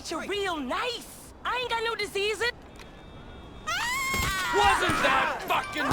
treat you real nice. I ain't got no diseases. Wasn't that fucking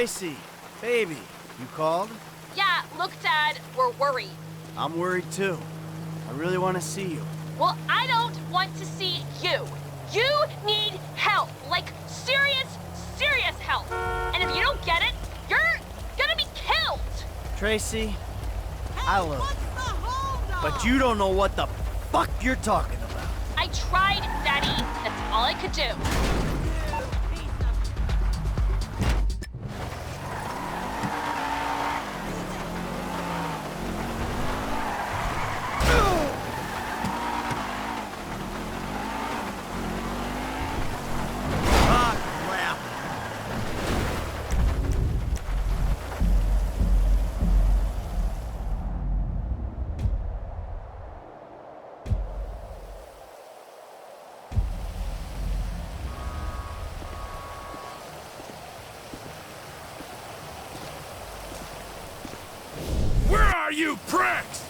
Tracy, baby, you called? Yeah, look, Dad, we're worried. I'm worried too. I really want to see you. Well, I don't want to see you. You need help, like serious, serious help. And if you don't get it, you're gonna be killed. Tracy, I love you. But you don't know what the fuck you're talking about. I tried, Daddy. That's all I could do. you pricks!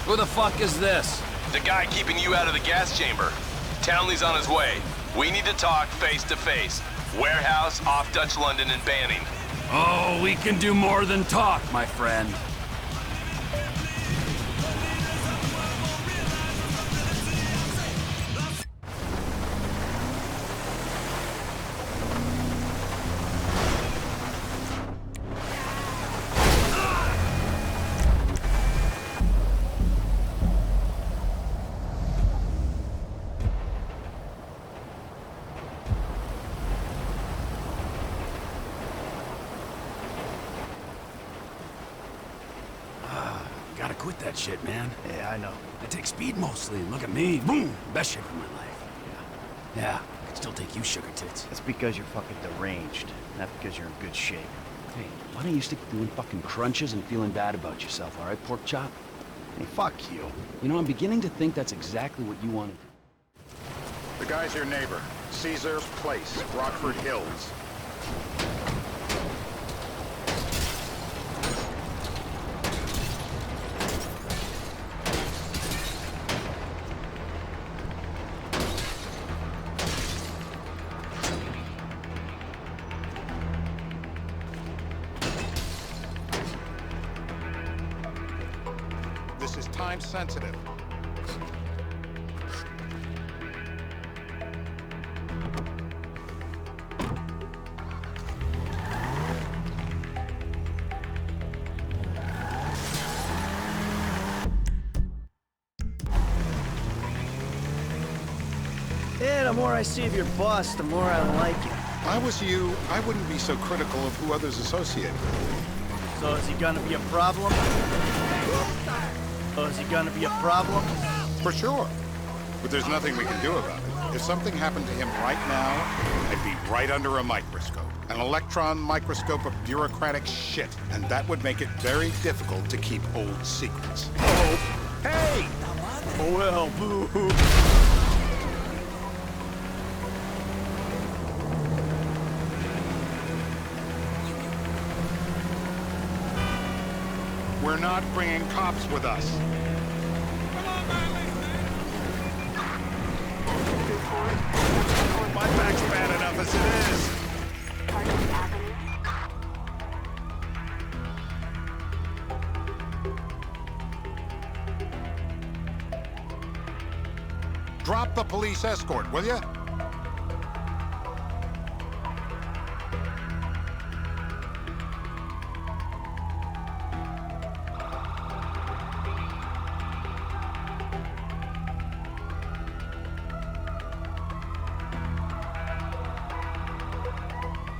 Who the fuck is this? The guy keeping you out of the gas chamber. Townley's on his way. We need to talk face to face. Warehouse off Dutch London and Banning. Oh, we can do more than talk, my friend. Gotta quit that shit, man. Yeah, I know. I take speed mostly, and look at me. Boom! Best shape of my life. Yeah, I can still take you, sugar tits. That's because you're fucking deranged, not because you're in good shape. Hey, why don't you stick to doing fucking crunches and feeling bad about yourself, all right, pork chop? Hey, fuck you. You know, I'm beginning to think that's exactly what you wanted. The guy's your neighbor. Caesar's Place, Rockford Hills. This is time sensitive. Yeah, the more I see of your boss, the more I don't like it. If I was you, I wouldn't be so critical of who others associate with. So is he gonna be a problem? Oh, is he gonna be a problem? For sure. But there's nothing we can do about it. If something happened to him right now, I'd be right under a microscope. An electron microscope of bureaucratic shit. And that would make it very difficult to keep old secrets. Oh, hey! Oh, well, boo-hoo. We're not bringing cops with us. My back's bad enough as it is. Drop the police escort, will you?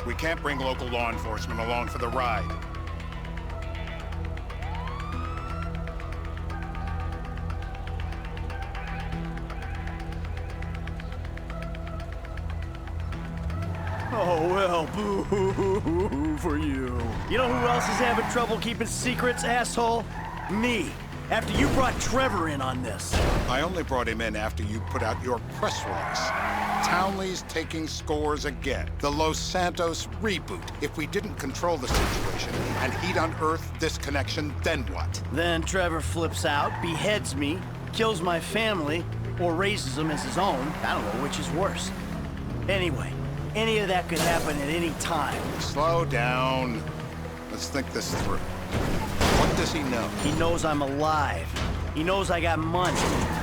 We can't bring local law enforcement along for the ride. Oh, well, boo-hoo for you. You know who else is having trouble keeping secrets, asshole? Me. After you brought Trevor in on this. I only brought him in after you put out your press release. Townley's taking scores again. The Los Santos reboot. If we didn't control the situation and he'd unearthed this connection, then what? Then Trevor flips out, beheads me, kills my family, or raises them as his own. I don't know which is worse. Anyway, any of that could happen at any time. Slow down. Let's think this through. What does he know? He knows I'm alive. He knows I got money.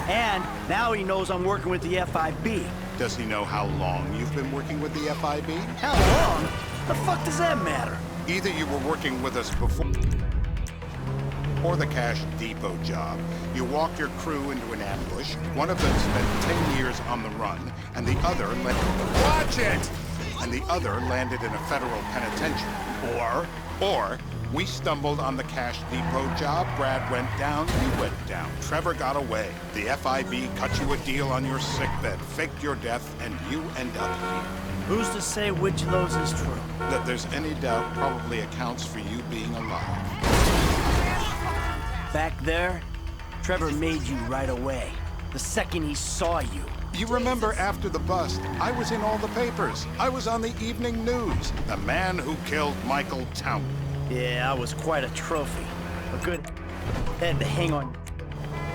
And now he knows I'm working with the FIB. Does he know how long you've been working with the FIB? How long? The fuck does that matter? Either you were working with us before or the Cash Depot job. You walked your crew into an ambush. One of them spent 10 years on the run, and the other Watch it! And the other landed in a federal penitentiary. Or we stumbled on the Cash Depot job. Brad went down, you went down. Trevor got away. The FIB cut you a deal on your sickbed, faked your death, and you end up here. Who's to say which of those is true? That there's any doubt probably accounts for you being alive. Back there, Trevor made you right away. The second he saw you. You remember after the bust, I was in all the papers. I was on the evening news. The man who killed Michael Town. Yeah, I was quite a trophy. A good head to hang on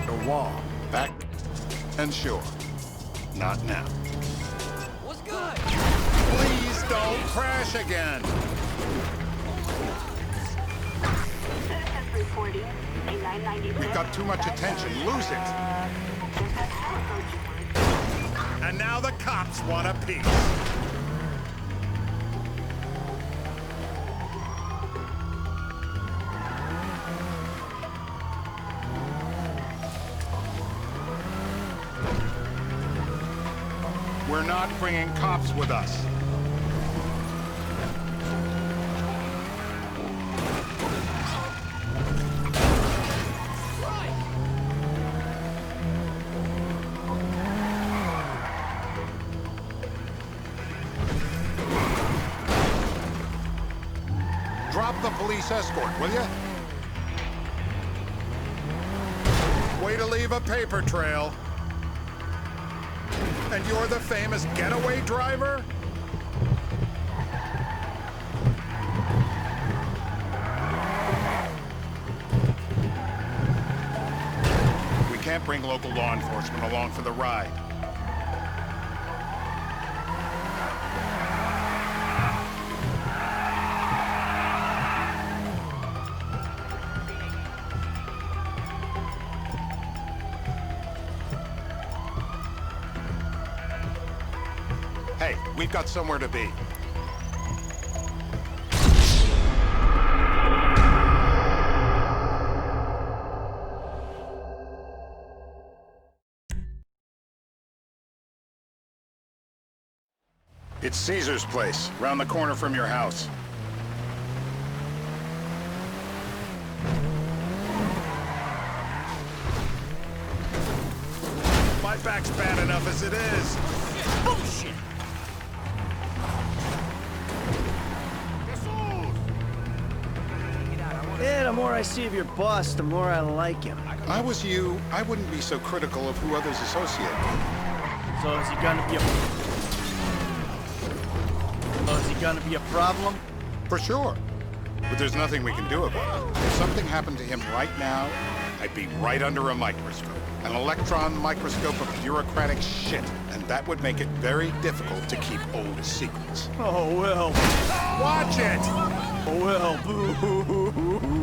the wall. Back and sure. Not now. What's good? Please don't crash again. We've got too much attention. Lose it. And now the cops want a piece. We're not bringing cops with us. Drop the police escort, will you? Way to leave a paper trail. And you're the famous getaway driver? We can't bring local law enforcement along for the ride. Hey, we've got somewhere to be. It's Caesar's place, round the corner from your house. My back's bad enough as it is. Bullshit! Yeah, the more I see of your boss, the more I like him. I was you, I wouldn't be so critical of who others associate with. So is he gonna be a problem? For sure. But there's nothing we can do about it. If something happened to him right now, I'd be right under a microscope. An electron microscope of bureaucratic shit. And that would make it very difficult to keep old secrets. Oh, well. Watch it! Oh, well, boo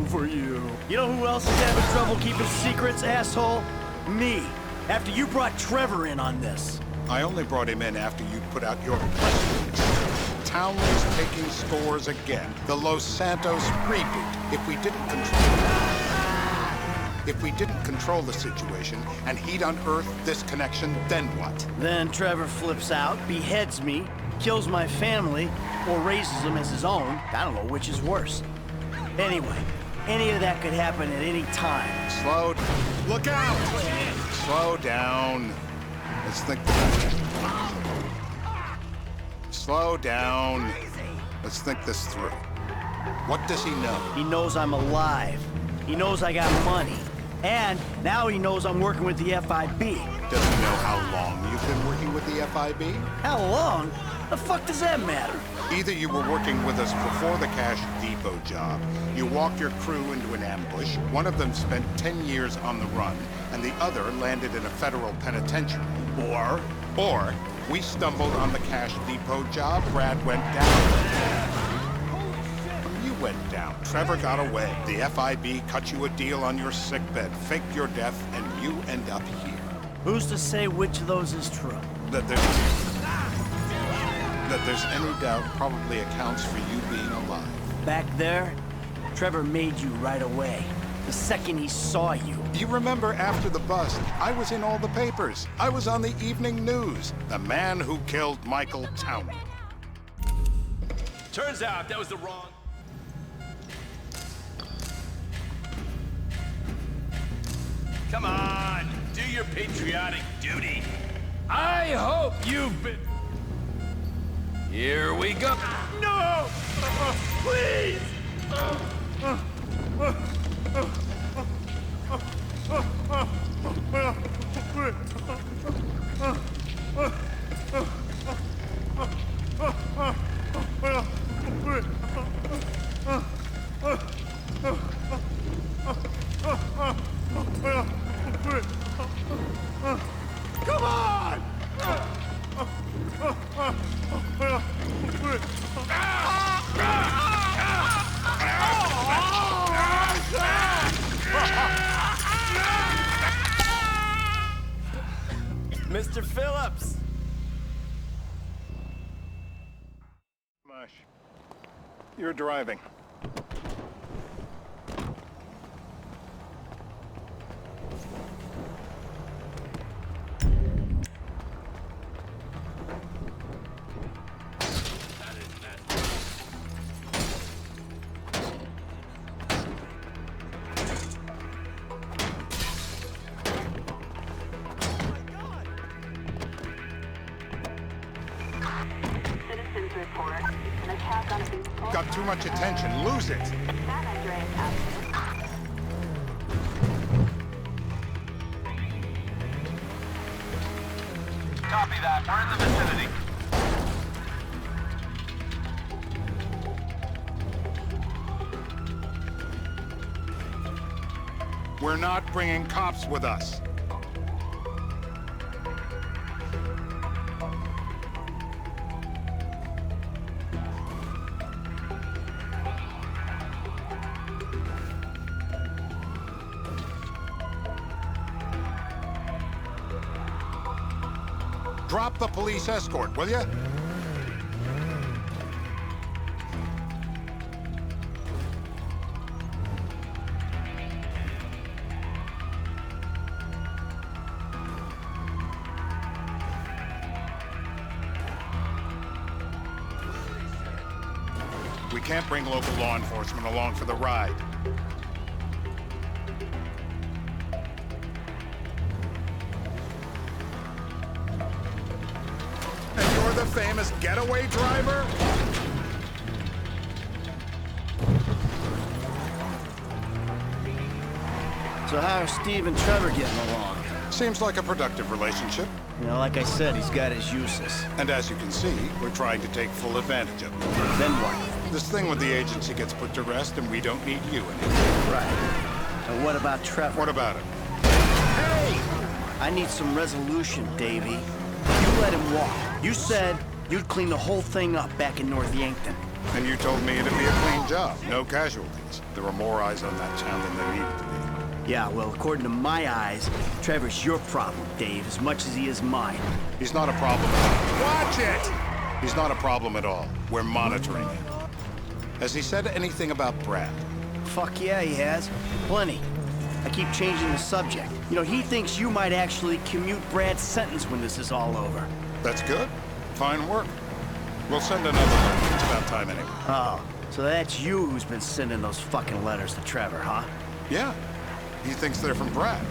for you. You know who else is having trouble keeping secrets, asshole? Me. After you brought Trevor in on this. I only brought him in after you put out your press release. Townley's taking scores again. The Los Santos reboot. If we didn't control the situation and he'd unearthed this connection, then what? Then Trevor flips out, beheads me, kills my family, or raises them as his own. I don't know which is worse. Anyway, any of that could happen at any time. Look out! Slow down. Let's think. Slow down. Let's think this through. What does he know? He knows I'm alive. He knows I got money. And now he knows I'm working with the FIB. Does he know how long you've been working with the FIB? How long? The fuck does that matter? Either you were working with us before the Cash Depot job, you walked your crew into an ambush, one of them spent 10 years on the run, and the other landed in a federal penitentiary. Or we stumbled on the Cash Depot job, Brad went down. You went down. Trevor got away. The FIB cut you a deal on your sickbed, faked your death, and you end up here. Who's to say which of those is true? That there's any doubt probably accounts for you being alive. Back there, Trevor made you right away. The second he saw you. You remember after the bust, I was in all the papers. I was on the evening news. The man who killed Michael Townley. Turns out that was the wrong... Come on, do your patriotic duty. I hope you've been... Here we go. No! Please! Come on! Mr. Phillips! Mush, you're driving. Citizens report an attack on a... Got too much attention. Lose it. That address out. Copy that. We're in the vicinity. We're not bringing cops with us. Drop the police escort, will you? We can't bring local law enforcement along for the ride. And you're the famous getaway driver? So how are Steve and Trevor getting along? Seems like a productive relationship. You know, like I said, he's got his uses. And as you can see, we're trying to take full advantage of it. Then what? This thing with the agency gets put to rest and we don't need you anymore. Right. And what about Trevor? What about it? Hey! I need some resolution, Davey. You let him walk. You said you'd clean the whole thing up back in North Yankton. And you told me it'd be a clean job, no casualties. There were more eyes on that town than there needed to be. Yeah, well, according to my eyes, Trevor's your problem, Dave, as much as he is mine. He's not a problem at all. Watch it! He's not a problem at all. We're monitoring him. Has he said anything about Brad? Fuck yeah, he has. Plenty. I keep changing the subject. You know, he thinks you might actually commute Brad's sentence when this is all over. That's good. Fine work. We'll send another one. It's about time anyway. Oh, so that's you who's been sending those fucking letters to Trevor, huh? Yeah. He thinks they're from Brad,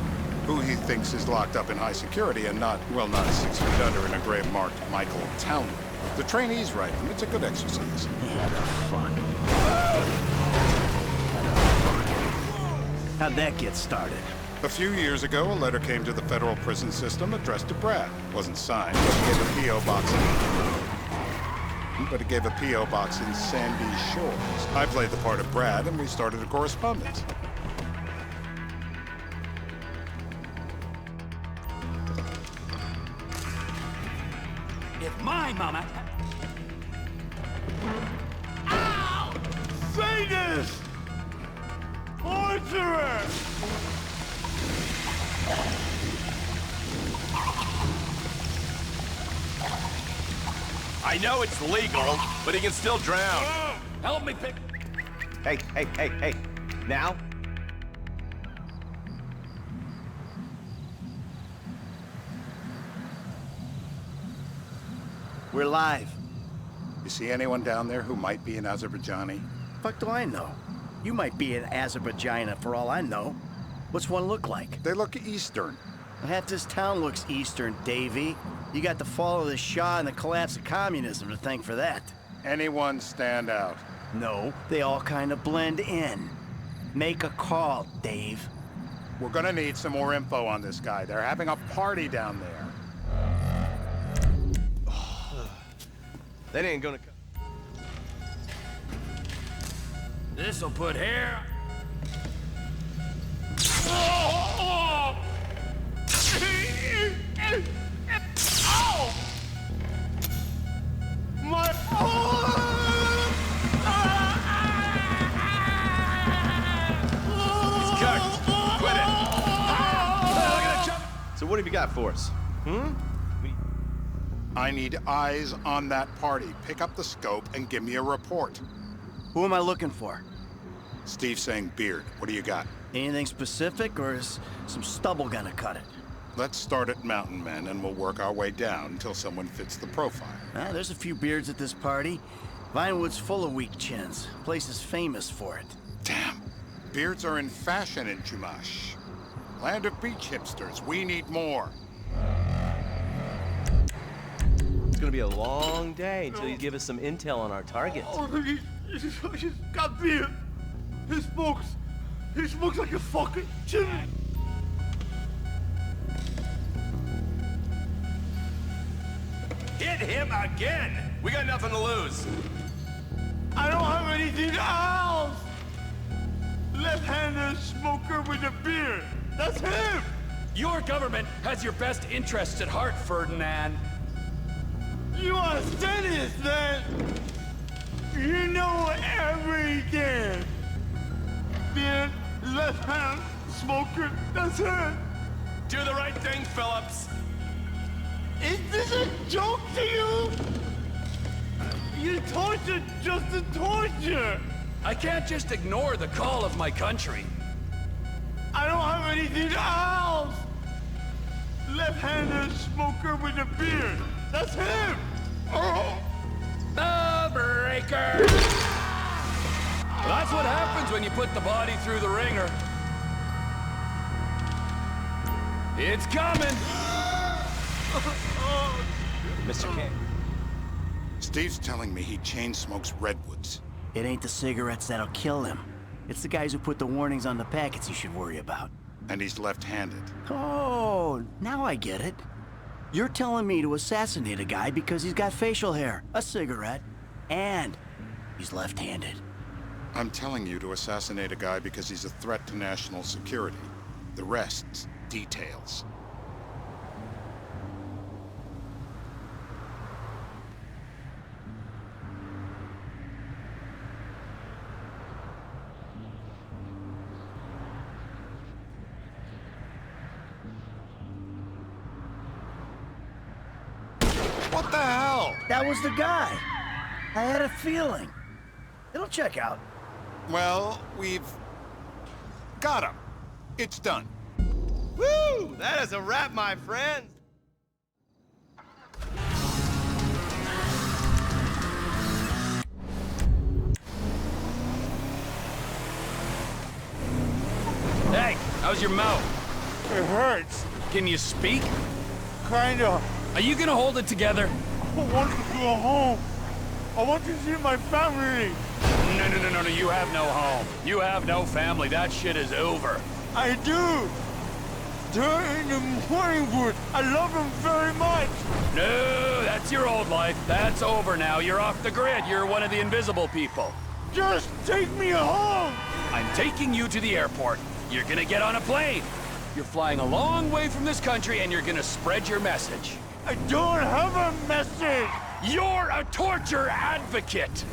who he thinks is locked up in high security and not 6 feet under in a grave marked Michael Townley. The trainees write them. It's a good exercise. Yeah, fun. How'd that get started? A few years ago, a letter came to the federal prison system addressed to Brad. Wasn't signed, but it gave a P.O. box in Sandy Shores. I played the part of Brad, and we started a correspondence. If my mama... Say this! Torture! I know it's legal, but he can still drown. Help me pick... Hey. Now? We're live. You see anyone down there who might be an Azerbaijani? Fuck do I know? You might be an Azerbaijani for all I know. What's one look like? They look Eastern. Half this town looks Eastern, Davy. You got the fall of the Shah and the collapse of communism to thank for that. Anyone stand out? No, they all kind of blend in. Make a call, Dave. We're gonna need some more info on this guy. They're having a party down there. That ain't gonna come. This'll put hair... So what have you got for us? I need eyes on that party. Pick up the scope and give me a report. Who am I looking for? Steve's saying beard. What do you got? Anything specific, or is some stubble gonna cut it? Let's start at Mountain Men and we'll work our way down until someone fits the profile. There's a few beards at this party. Vinewood's full of weak chins. Place is famous for it. Damn. Beards are in fashion in Chumash. Land of beach hipsters. We need more. It's gonna be a long day until you give us some intel on our targets. He's got beard. He smokes like a fucking chimney. Hit him again! We got nothing to lose. I don't have anything else. Left-handed smoker with a beard. That's him. Your government has your best interests at heart, Ferdinand. You understand this, then? You know everything. Beard, left-hand smoker. That's him. Do the right thing, Phillips. Is this a joke to you? You torture just to torture. I can't just ignore the call of my country. I don't have anything else. Left-handed smoker with a beard. That's him. Oh. The breaker! Well, that's what happens when you put the body through the ringer. It's coming! Mr. King. Steve's telling me he chain smokes redwoods. It ain't the cigarettes that'll kill him. It's the guys who put the warnings on the packets you should worry about. And he's left-handed. Oh, now I get it. You're telling me to assassinate a guy because he's got facial hair, a cigarette, and he's left-handed. I'm telling you to assassinate a guy because he's a threat to national security. The rest's details. What the hell? That was the guy. I had a feeling. It'll check out. Well, we've got him. It's done. Woo! That is a wrap, my friends. Hey, how's your mouth? It hurts. Can you speak? Kinda. Are you gonna hold it together? I want to go home. I want to see my family. No, you have no home. You have no family. That shit is over. I do. They're in the Morningwood. I love them very much. No, that's your old life. That's over now. You're off the grid. You're one of the invisible people. Just take me home. I'm taking you to the airport. You're gonna get on a plane. You're flying a long way from this country and you're gonna spread your message. I don't have a message. You're a torture advocate.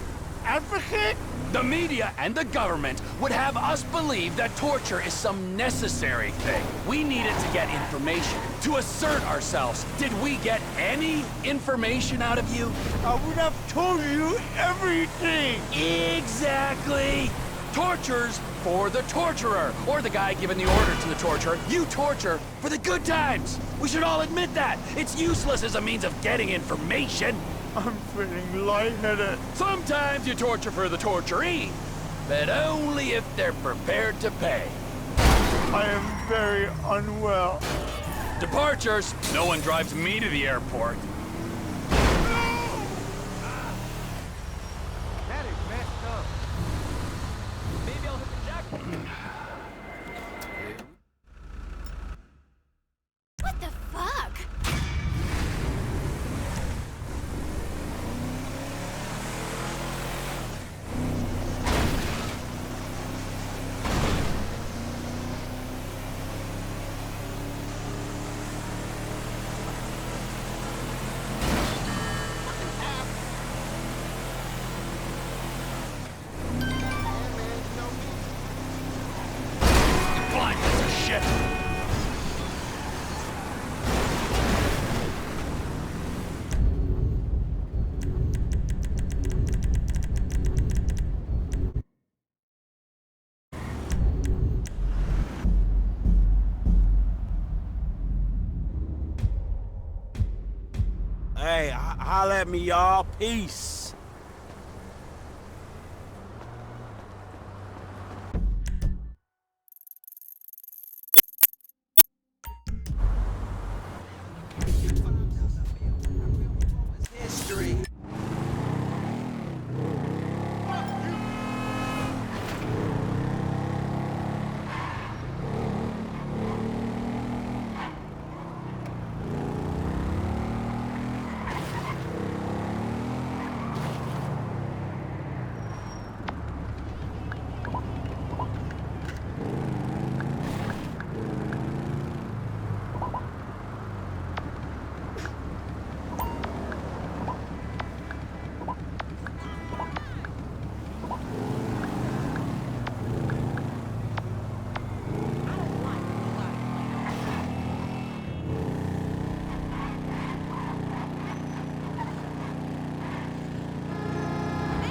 Advocate? The media and the government would have us believe that torture is some necessary thing. We needed to get information, to assert ourselves. Did we get any information out of you? I would have told you everything! Exactly! Torture's for the torturer, or the guy giving the order to the torturer. You torture for the good times! We should all admit that! It's useless as a means of getting information! I'm feeling lightheaded. Sometimes you torture for the torturee, but only if they're prepared to pay. I am very unwell. Departures. No one drives me to the airport. That is messed up. Maybe I'll hit the jackpot. What the fuck? Blind piece of shit! Hey, holla at me, y'all. Peace. History.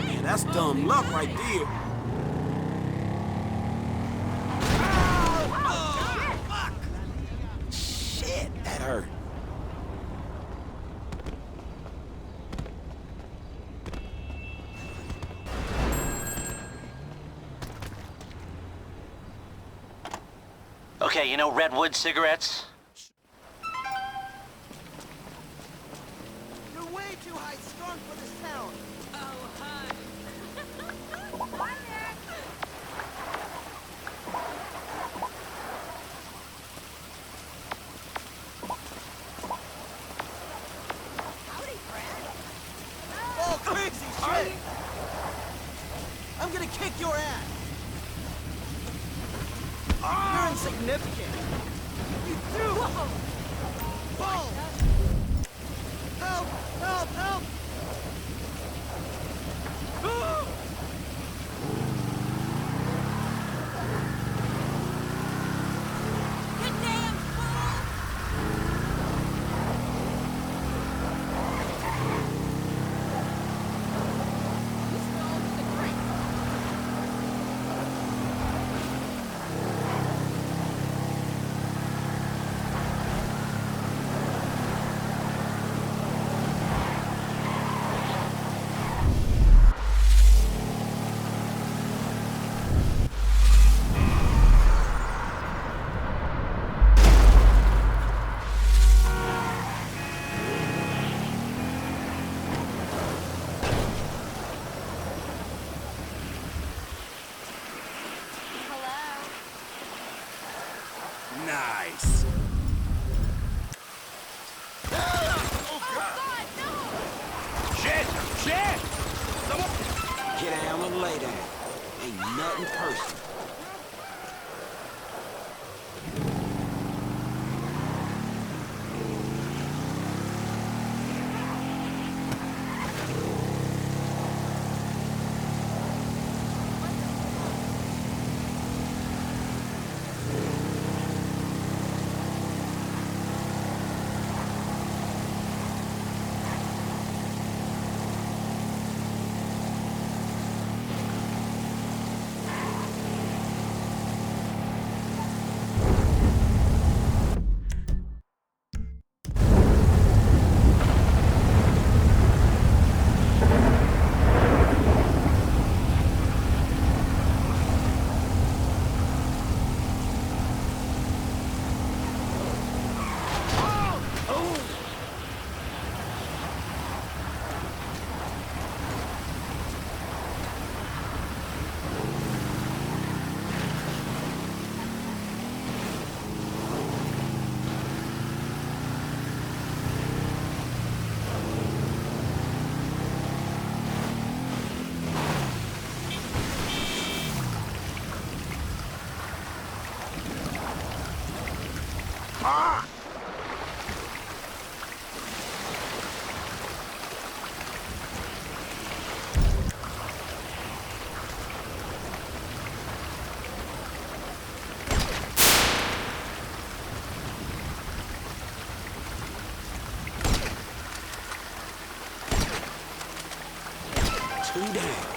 Man, that's dumb luck right there. Oh, fuck! Shit, that hurt. Okay, you know Redwood cigarettes? You're way too high strung for this town. Oh, hi. Howdy, friend. Oh, crazy shit! I'm gonna kick your ass. You're insignificant. You threw. Whoa. Whoa! Help! Help! Help! You damn fool! Who's going to the drink? Hello? Nice. Oh, God, no! Shit! Shit! Get down and lay down. Ain't nothing personal. Ah! Too damn.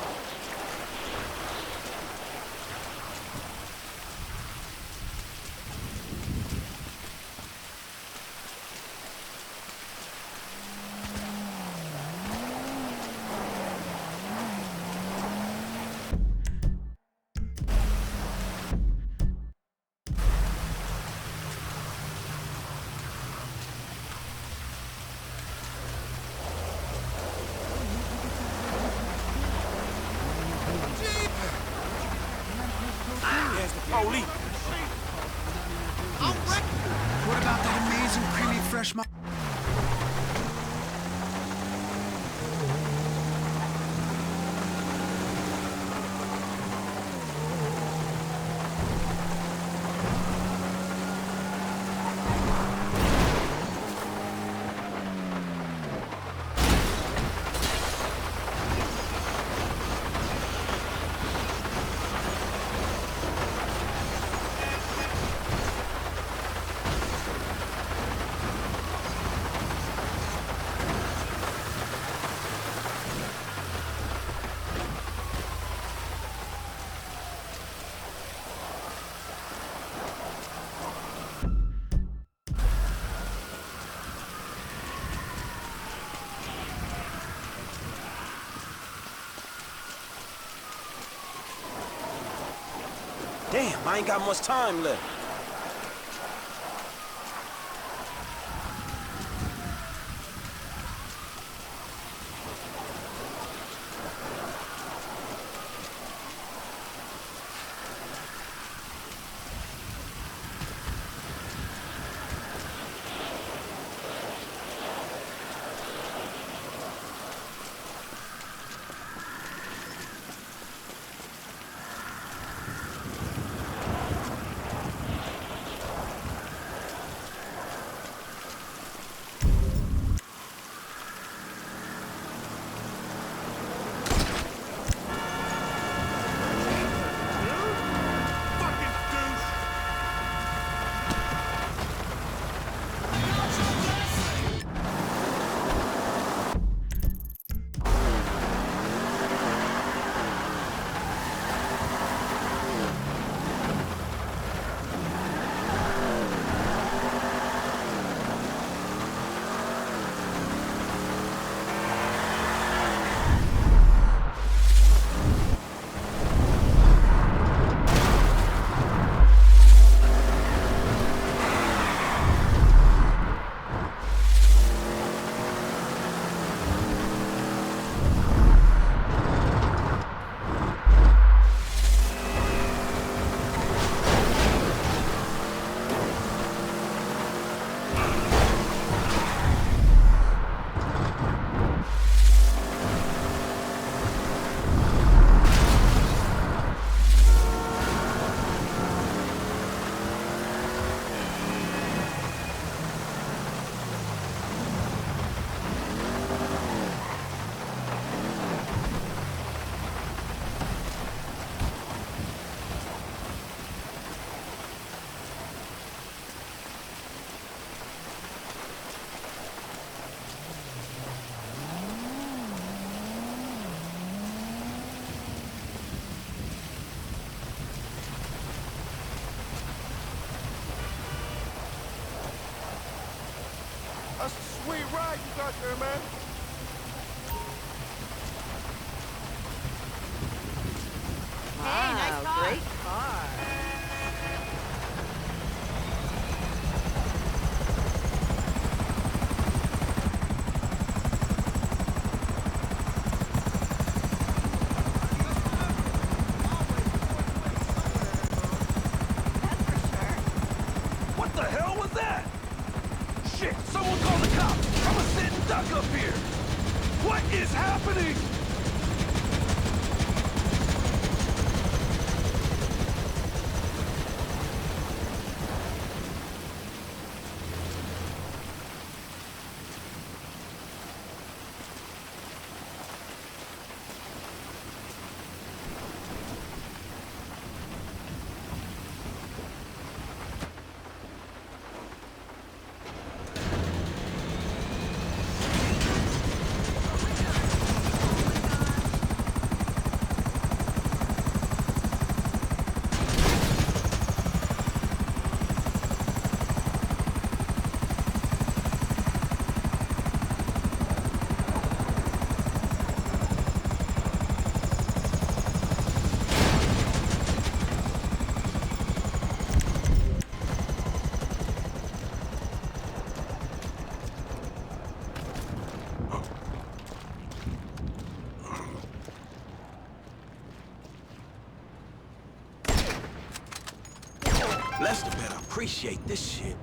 Holy! What about that amazing creamy fresh Damn, I ain't got much time left. That's a sweet ride you got there, man. Hey, nice car. Great car. What the hell was that? Shit, someone call the cops! I'm a sitting duck up here! What is happening? Lester better appreciate this shit.